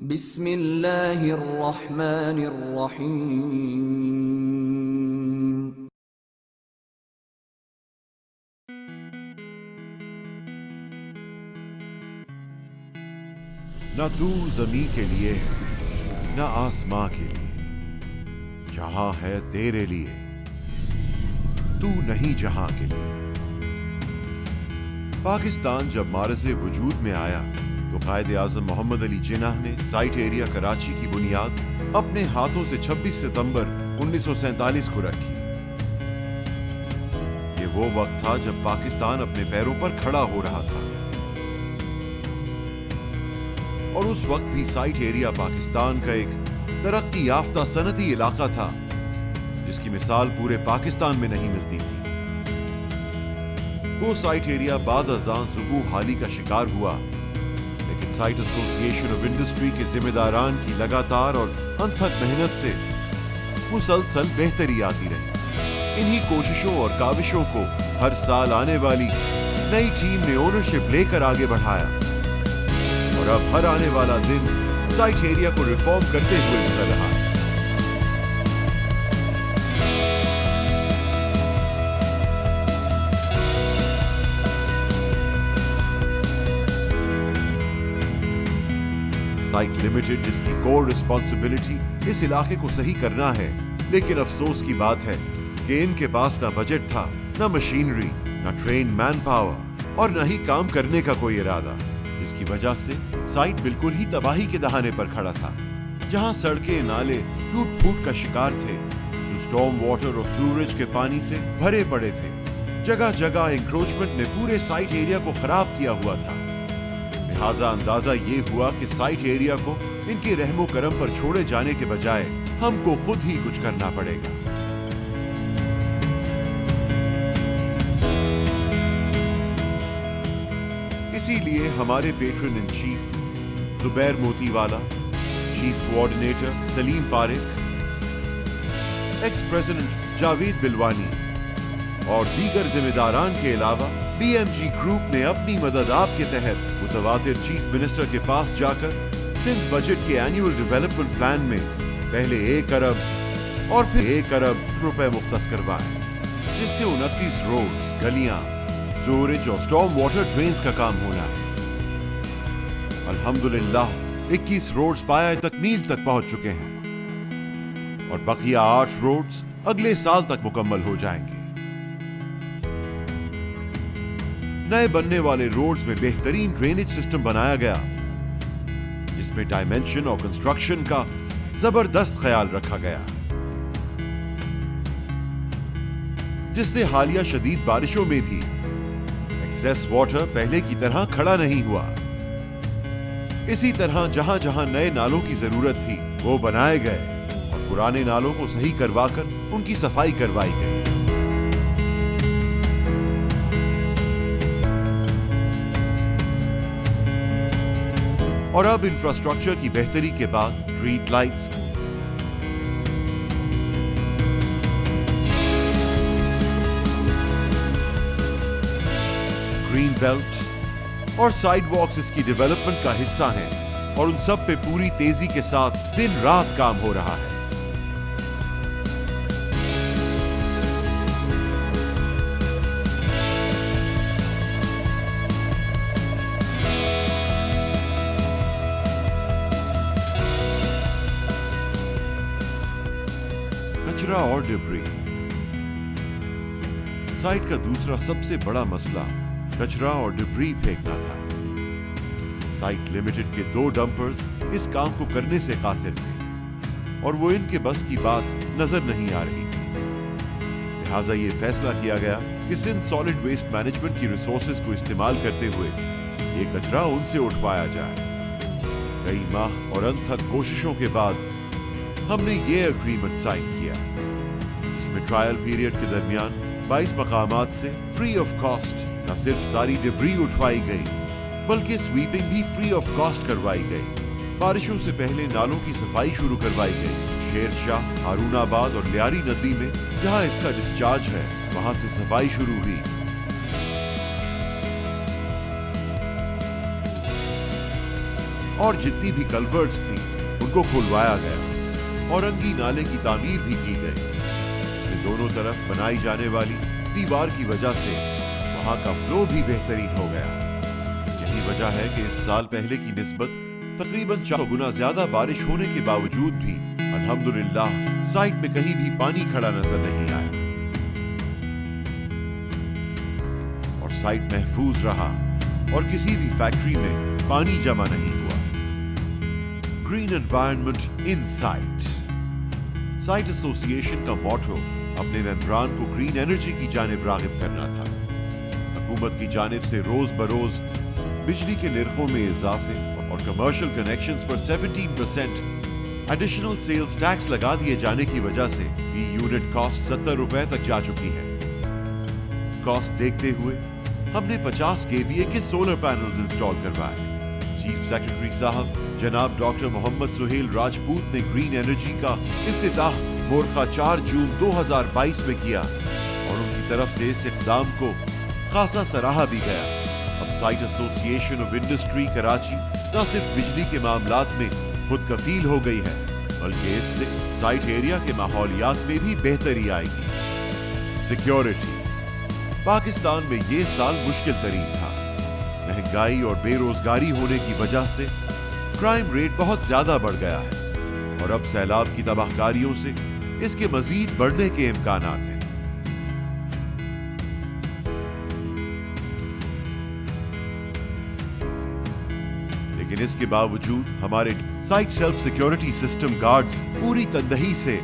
بسم اللہ الرحمن الرحیم۔ نہ تو زمین کے لیے ہے نہ آسماں کے لیے، جہاں ہے تیرے لیے تو نہیں جہاں کے لیے۔ پاکستان جب معرض وجود میں آیا تو قائد اعظم محمد علی جناح نے سائٹ ایریا کراچی کی بنیاد اپنے ہاتھوں سے 26 ستمبر 1947 کو رکھی۔ یہ وہ وقت تھا جب پاکستان اپنے پیروں پر کھڑا ہو رہا تھا، اور اس وقت بھی سائٹ ایریا پاکستان کا ایک ترقی یافتہ صنعتی علاقہ تھا جس کی مثال پورے پاکستان میں نہیں ملتی تھی۔ وہ سائٹ ایریا بعد ازاں ذبوح حالی کا شکار ہوا، لیکن سائٹ ایسوسی ایشن آف انڈسٹری کے ذمہ داران کی لگاتار اور انتھک محنت سے مسلسل بہتری آتی رہی۔ انہی کوششوں اور کاوشوں کو ہر سال آنے والی نئی ٹیم نے اونرشپ لے کر آگے بڑھایا، اور اب ہر آنے والا دن سائٹ ایریا کو ریفارم کرتے ہوئے گزر رہا ہے۔ سائٹ لمیٹڈ، جس کی کور رسپانسبلٹی اس علاقے کو صحیح کرنا ہے، لیکن افسوس کی بات ہے کہ ان کے پاس نہ بجٹ تھا، نہ مشینری، نہ ٹرینڈ مین پاور، اور نہ ہی کام کرنے کا کوئی ارادہ، جس کی وجہ سے سائٹ بالکل ہی تباہی کے دہانے پر کھڑا تھا، جہاں سڑکیں نالے ٹوٹ پھوٹ کا شکار تھے، جو سٹارم واٹر اور سیوریج کے پانی سے بھرے پڑے تھے۔ جگہ جگہ انکروچمنٹ نے پورے سائٹ ایریا کو خراب کیا ہوا تھا۔ لہٰذا اندازہ یہ ہوا کہ سائٹ ایریا کو ان کے رحم و کرم پر چھوڑے جانے کے بجائے ہم کو خود ہی کچھ کرنا پڑے گا۔ اسی لیے ہمارے پیٹرن ان چیف زبیر موتی والا، چیف کوآرڈینیٹر سلیم پارک، ایکس پریزیڈنٹ جاوید بلوانی اور دیگر ذمہ داران کے علاوہ بی ایم جی گروپ نے اپنی مدد آپ کے تحت متواتر چیف منسٹر کے پاس جا کر سندھ بجٹ کے اینیول ڈیولپمنٹ پلان میں پہلے 1 ارب اور پھر 1 ارب روپے مختص کروائے، جس سے 29 روڈز، گلیاں، سیوریج اور سٹارم واٹر ڈرینز کا کام ہونا ہے۔ الحمدللہ 21 روڈز پایہ تکمیل تک پہنچ چکے ہیں، اور بقیہ 8 روڈز اگلے سال تک مکمل ہو جائیں گے۔ نئے بننے والے روڈز میں بہترین ڈرینیج سسٹم بنایا گیا، جس میں ڈائمنشن اور کنسٹرکشن کا زبردست خیال رکھا گیا، جس سے حالیہ شدید بارشوں میں بھی ایکسیس واٹر پہلے کی طرح کھڑا نہیں ہوا۔ اسی طرح جہاں جہاں نئے نالوں کی ضرورت تھی وہ بنائے گئے، اور پرانے نالوں کو صحیح کروا کر ان کی صفائی کروائی گئی۔ اور اب انفراسٹرکچر کی بہتری کے بعد اسٹریٹ لائٹس، گرین بیلٹ اور سائیڈ واکس اس کی ڈیولپمنٹ کا حصہ ہیں، اور ان سب پہ پوری تیزی کے ساتھ دن رات کام ہو رہا ہے۔ کچرا اور ڈبری۔ سائٹ کا دوسرا سب سے بڑا مسئلہ کچرا اور ڈبری پھینکنا تھا۔ سائٹ لمیٹڈ کے 2 ڈمپرز اس کام کو کرنے سے قاصر تھے، اور وہ ان کے بس کی بات نظر نہیں آ رہی تھی۔ لہٰذا یہ فیصلہ کیا گیا کہ سندھ سالڈ ویسٹ مینجمنٹ کی ریسورسز کو استعمال کرتے ہوئے یہ کچرا ان سے اٹھوایا جائے۔ کئی ماہ اور انتھک کوششوں کے بعد ہم نے یہ اگریمنٹ سائن کیا، جس میں ٹرائل پیریڈ کے درمیان 22 مقامات سے فری آف کاسٹ نہ صرف ساری ڈبری اٹھوائی گئی، بلکہ سویپنگ بھی فری آف کاسٹ کروائی گئی۔ بارشوں سے پہلے نالوں کی صفائی شروع کروائی گئی۔ شیر شاہ، ہارون آباد اور لیاری ندی میں جہاں اس کا ڈسچارج ہے وہاں سے صفائی شروع ہوئی۔ और जितनी भी कल्वर्ट्स थी उनको खुलवाया गया और रंगी नाले की तामीर भी की गई। इसमें दोनों तरफ बनाई जाने वाली दीवार की वजह से वहां का फ्लो भी बेहतरीन हो गया। यही वजह है कि इस साल पहले की निस्बत तकरीबन 4 गुना ज्यादा बारिश होने के बावजूद भी अल्हम्दुलिल्लाह साइट में कहीं भी पानी खड़ा नजर नहीं आया और साइट महफूज रहा और किसी भी फैक्ट्री में पानी जमा नहीं हुआ। Green environment in site. Site association का मोटो अपने मेंबरान को ग्रीन एनर्जी की जानिब रागिब करना था। हुकूमत की जानिब से रोज बरोज बिजली के निर्खों में इजाफे और कमर्शियल कनेक्शंस पर 17% एडिशनल सेल्स टैक्स लगा दिए जाने की वजह से फी यूनिट कॉस्ट 70 रुपए तक जा चुकी है। कॉस्ट देखते हुए हमने 50 केवीए के सोलर पैनल्स इंस्टॉल करवाए। चीफ सेक्रेटरी साहब जनाब डॉक्टर मोहम्मद सुहेल राजपूत ने ग्रीन एनर्जी का इफ्तिताह मोरखा 4 जून 2022 में किया और उनकी तरफ से इस इक़दाम को खासा सराहा भी गया। अब site association of industry Karachi न सिर्फ बिजली के मामलात में खुद कफील हो गई है बल्कि इससे साइट एरिया के माहौलियात में भी बेहतरी आएगी। सिक्योरिटी। पाकिस्तान में ये साल मुश्किल तरीन था। महंगाई और बेरोजगारी होने की वजह से क्राइम रेट बहुत ज्यादा बढ़ गया है और अब सैलाब की तबाहकारियों से इसके मजीद बढ़ने के इम्कानात हैं। लेकिन इसके बावजूद हमारे site self security system guards पूरी तनदही से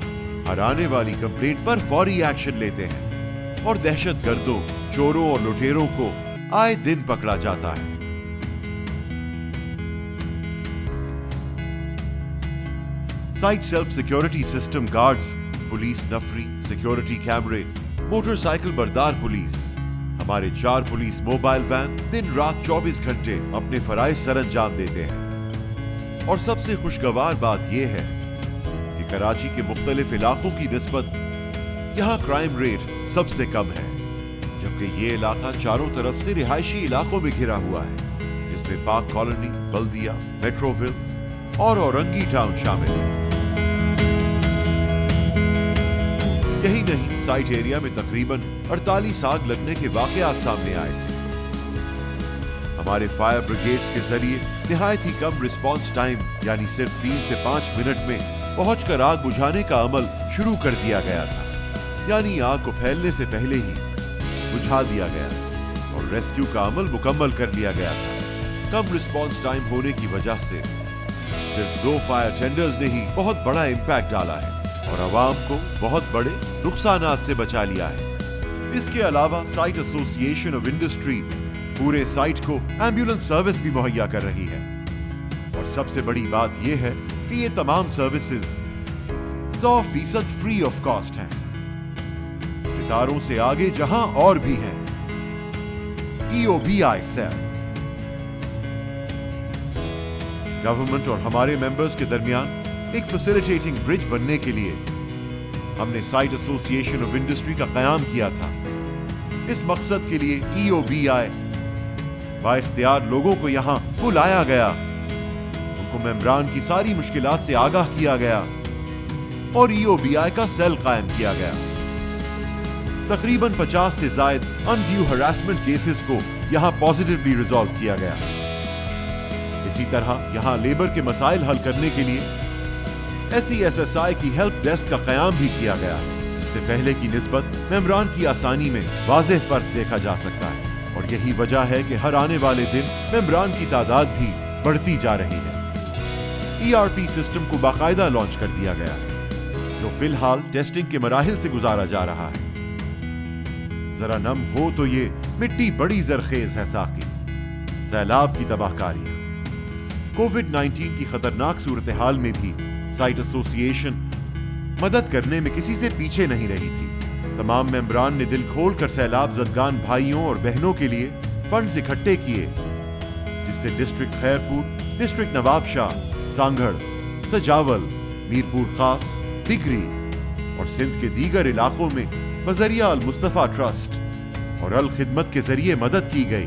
हर आने वाली कंप्लेंट पर फौरी एक्शन लेते हैं और दहशतगर्दों, चोरों और लुटेरों को आए दिन पकड़ा जाता है। SITE self security system guards, police नफरी, सिक्योरिटी कैमरे, मोटरसाइकिल बरदार पुलिस, हमारे 4 पुलिस मोबाइल वैन दिन रात 24 घंटे अपने फराइज सरअंजाम देते हैं। और सबसे खुशगवार बात यह है कि कराची के मुख्तलिफ इलाकों की निस्बत यहाँ क्राइम रेट सबसे कम है, जबकि ये इलाका चारों तरफ से रिहायशी इलाकों में घिरा हुआ है, जिसमें पार्क कॉलोनी, बल्दिया, मेट्रोविल और औरंगी टाउन शामिल है। यही नहीं, साइट एरिया में तकरीबन 48 आग लगने के वाकयात सामने आए थे। हमारे फायर ब्रिगेड्स के जरिए निहायत ही कम रिस्पांस टाइम यानी सिर्फ 3 से 5 मिनट में पहुंचकर आग बुझाने का अमल शुरू कर दिया गया था, यानी आग को फैलने से पहले ही बुझा दिया गया और रेस्क्यू का अमल मुकम्मल कर लिया गया था। कम रिस्पांस टाइम होने की वजह से सिर्फ 2 फायर टेंडर्स ने ही बहुत बड़ा इंपैक्ट डाला है और आवाम को बहुत बड़े नुकसानात से बचा लिया है। इसके अलावा साइट एसोसिएशन ऑफ इंडस्ट्री पूरे साइट को एम्बुलेंस सर्विस भी मुहैया कर रही है और सबसे बड़ी बात यह है कि ये तमाम सर्विसेज 100% फ्री ऑफ कॉस्ट हैं। सितारों से आगे जहां और भी हैं। EOBI सेल गवर्नमेंट और हमारे मेंबर्स के दरमियान एक फैसिलिटेटिंग ब्रिज बनने के लिए हमने साइट एसोसिएशन ऑफ इंडस्ट्री का कयाम किया था। इस मकसद के लिए EOBI बाइख्तियार लोगों को यहां बुलाया गया, उनको मेंबरान की सारी मुश्किलात से आगाह किया गया और EOBI का सेल कायम किया गया। तकरीबन 50 से जायद अनड्यू हरासमेंट केसेस को यहां पॉजिटिवली रिजॉल्व किया गया। इसी तरह यहां लेबर के मसाइल हल करने के लिए SESSI की हेल्प डेस्क का कयाम भी किया गया, जिससे पहले की निस्बत मेंबरान की आसानी में वाज़ेह फर्क देखा जा सकता है और यही वजह है कि हर आने वाले दिन मेंबरान की तादाद भी बढ़ती जा रही है। ERP सिस्टम को बाकायदा लॉन्च कर दिया गया है, जो फिलहाल टेस्टिंग के मराहिल से गुजारा जा रहा है। जरा नम हो तो ये मिट्टी बड़ी जरखेज है साकी। सैलाब की तबाहकारियां, कोविड-19 की खतरनाक सूरत हाल में भी साइट एसोसिएशन मदद करने में किसी से पीछे नहीं रही थी। तमाम मेंबरान ने दिल खोल कर सैलाब ज़दगान भाइयों और बहनों के लिए फंड्स इकट्ठे किए, जिससे डिस्ट्रिक्ट खैरपुर, डिस्ट्रिक्ट नवाबशाह, सांगड़, सजावल, मीरपुर खास, डिगरी और सिंध के दीगर इलाकों में बजरिया अल मुस्तफा ट्रस्ट और अल खिदमत के जरिए मदद की गई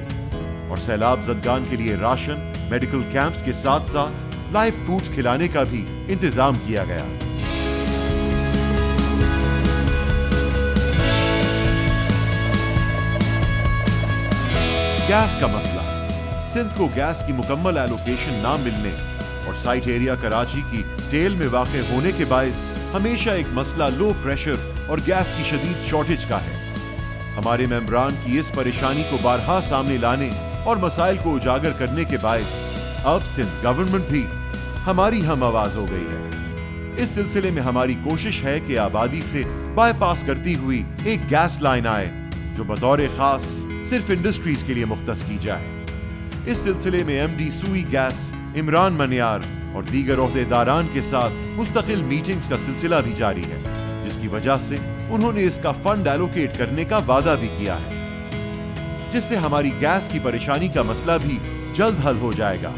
और सैलाब ज़दगान के लिए राशन, मेडिकल कैंप्स के साथ साथ लाइव फूड्स खिलाने का भी इंतजाम किया गया। गैस का मसला। सिंध को गैस की मुकम्मल एलोकेशन ना मिलने और साइट एरिया कराची की टेल में वाक़ होने के बायस हमेशा एक मसला लो प्रेशर और गैस की शदीद शॉर्टेज का है। हमारे मेंबरान की इस परेशानी को बारहा सामने लाने और मसाइल को उजागर करने के बायस अब सिंध गवर्नमेंट भी हमारी हम आवाज हो गई है। इस सिलसिले में हमारी कोशिश है कि आबादी से बाईपास करती हुई एक गैस लाइन आए जो बतौर खास सिर्फ इंडस्ट्रीज के लिए मुख्तस की जाए। इस सिलसिले में एमडी सूई गैस इमरान मनियार और दीगर ओहदेदारान के साथ मुस्तकिल मीटिंग्स का सिलसिला भी जारी है, जिसकी वजह से उन्होंने इसका फंड एलोकेट करने का वादा भी किया है, जिससे हमारी गैस की परेशानी का मसला भी जल्द हल हो जाएगा।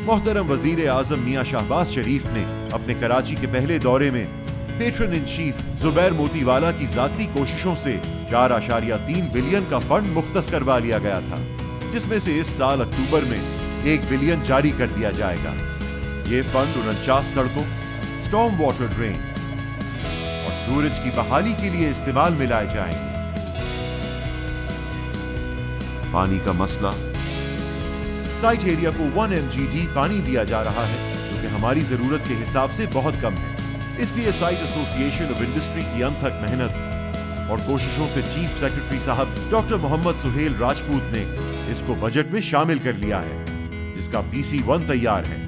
मोहतरम वजीर आजम मियां शहबाज शरीफ ने अपने कराची के पहले दौरे में patron in chief Zubair Motiwala की जाती कोशिशों से 4.3 बिलियन का फंड मुख्तस करवा लिया गया था, जिसमें से इस साल अक्टूबर में 1 बिलियन जारी कर दिया जाएगा। ये फंड 49 सड़कों, स्टॉर्म वाटर ड्रेन और सूरज की बहाली के लिए इस्तेमाल में लाए जाएंगे। पानी का मसला। साइट एरिया को 1 MGD पानी दिया जा रहा है, जो कि हमारी जरूरत के हिसाब से बहुत कम है। इसलिए साइट एसोसिएशन ऑफ इंडस्ट्री की अनथक मेहनत और कोशिशों से चीफ सेक्रेटरी साहब डॉक्टर मोहम्मद सुहेल राजपूत ने इसको बजट में शामिल कर लिया है, जिसका PC1 तैयार है।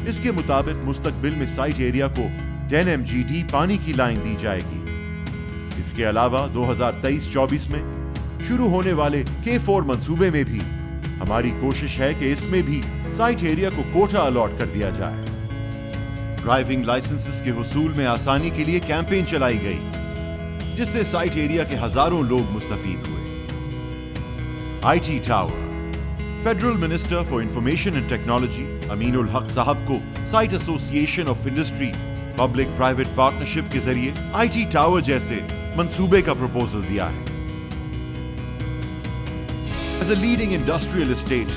इसके मुताबिक मुस्तकबिल में साइट एरिया को 10 MGD पानी की लाइन दी जाएगी। इसके अलावा 2023-24 में शुरू होने वाले K4 मंसूबे में भी हमारी कोशिश है कि इसमें भी साइट एरिया को कोटा अलॉट कर दिया जाए। ड्राइविंग लाइसेंसेस के हुसूल में आसानी के लिए कैंपेन चलाई गई, जिससे साइट एरिया के हजारों लोग मुस्तफीद हुए। IT tower. Federal minister for information and technology Aminul हक साहब को site association of industry public private partnership के जरिए IT टावर जैसे मंसूबे का प्रपोजल दिया है। As a leading industrial estate,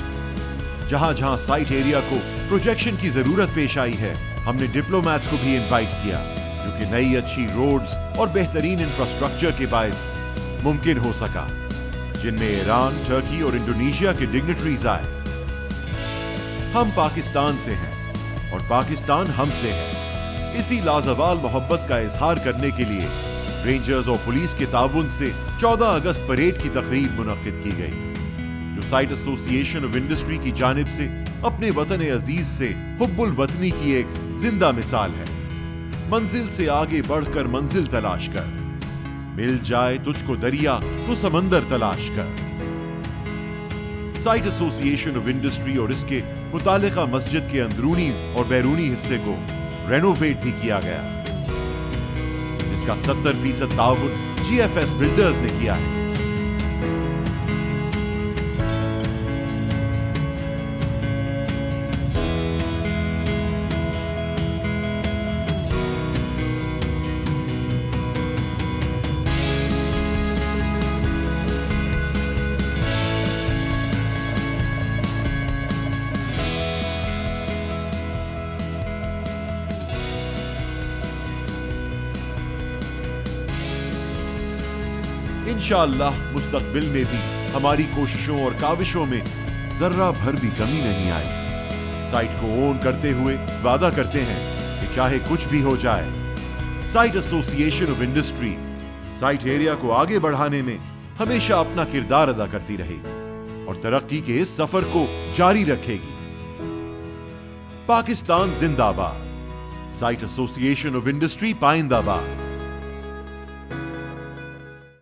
जहां साइट एरिया को प्रोजेक्शन की जरूरत पेश आई है, हमने डिप्लोमैट्स को भी इनवाइट किया, जो कि नई अच्छी रोड्स और बेहतरीन इंफ्रास्ट्रक्चर के बायस मुमकिन हो सका, जिनमें ईरान, टर्की और इंडोनेशिया के डिग्निटरीज आए। हम पाकिस्तान से हैं और पाकिस्तान हमसे है। इसी लाजवाल मोहब्बत का इजहार करने के लिए रेंजर्स और पुलिस के ताउन से 14 अगस्त परेड की तकरीब मुनक्किद की गई, जो साइट एसोसिएशन ऑफ इंडस्ट्री की जानिब से अपने वतन अजीज से हुब्बुल वतनी की एक जिंदा मिसाल है। मंजिल से आगे बढ़कर मंजिल तलाश कर, मिल जाए तुझको दरिया तो समंदर तलाश कर। साइट एसोसिएशन ऑफ इंडस्ट्री और इसके मुतालिका मस्जिद के अंदरूनी और बैरूनी हिस्से को रेनोवेट भी किया गया, जिसका 70% ताउन GFS बिल्डर्स ने किया है। इंशाअल्लाह मुस्तकबिल में भी हमारी कोशिशों और काविशों में जर्रा भर भी कमी नहीं आएगी। साइट को ओन करते हुए वादा करते हैं कि चाहे कुछ भी हो जाए, site association of industry site area को आगे बढ़ाने में हमेशा अपना किरदार अदा करती रहेगी और तरक्की के इस सफर को जारी रखेगी। पाकिस्तान जिंदाबाद। SITE association of industry पाइंदाबाद।